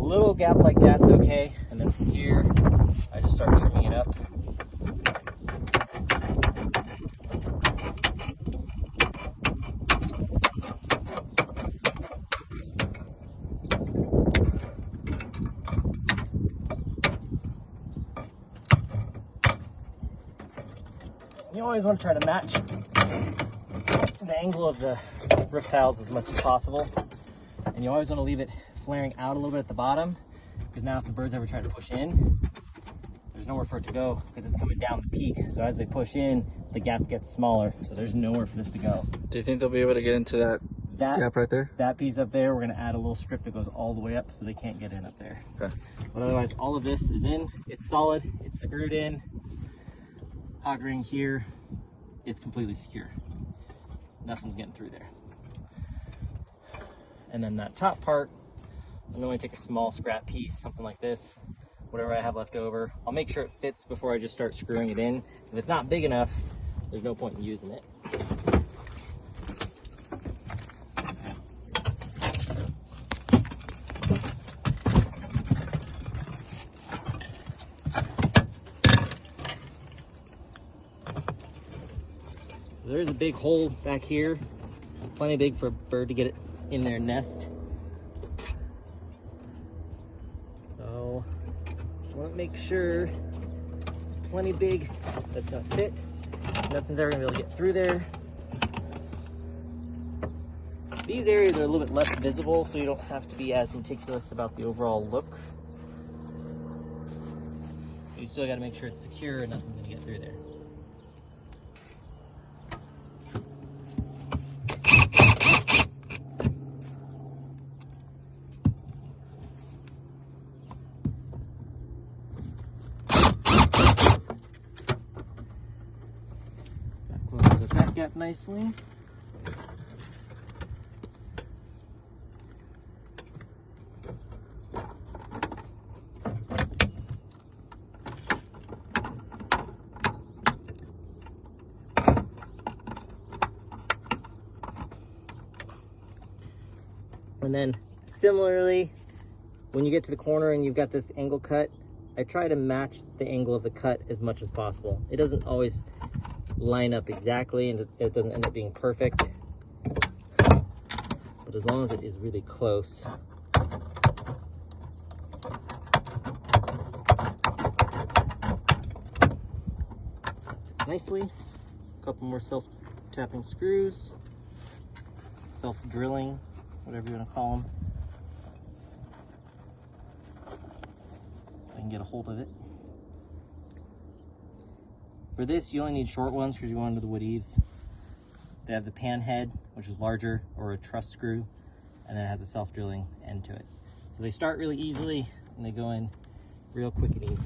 little gap like that's okay, and then from here, I just start trimming it up. You always want to try to match the angle of the roof tiles as much as possible. And you always want to leave it flaring out a little bit at the bottom, because now if the birds ever try to push in, there's nowhere for it to go because it's coming down the peak. So as they push in, the gap gets smaller. So there's nowhere for this to go. Do you think they'll be able to get into that gap right there? That piece up there, we're going to add a little strip that goes all the way up so they can't get in up there. Okay. But otherwise, all of this is in. It's solid. It's screwed in. Hog ring here. It's completely secure. Nothing's getting through there. And then that top part, I'm going to take a small scrap piece, something like this, whatever I have left over. I'll make sure it fits before I just start screwing it in. If it's not big enough, there's no point in using it. There's a big hole back here, plenty big for a bird to get it in their nest. So just want to make sure it's plenty big that's gonna fit. Nothing's ever gonna be able to get through there. These areas are a little bit less visible, so you don't have to be as meticulous about the overall look. You still got to make sure it's secure and nothing's gonna get through there. Close that gap nicely. And then similarly, when you get to the corner and you've got this angle cut, I try to match the angle of the cut as much as possible. It doesn't always line up exactly and it doesn't end up being perfect, but as long as it is really close. Fits nicely. A couple more self-tapping screws, self-drilling, whatever you want to call them. I can get a hold of it. For this, you only need short ones because you go into the wood eaves. They have the pan head, which is larger, or a truss screw, and then it has a self-drilling end to it. So they start really easily and they go in real quick and easy.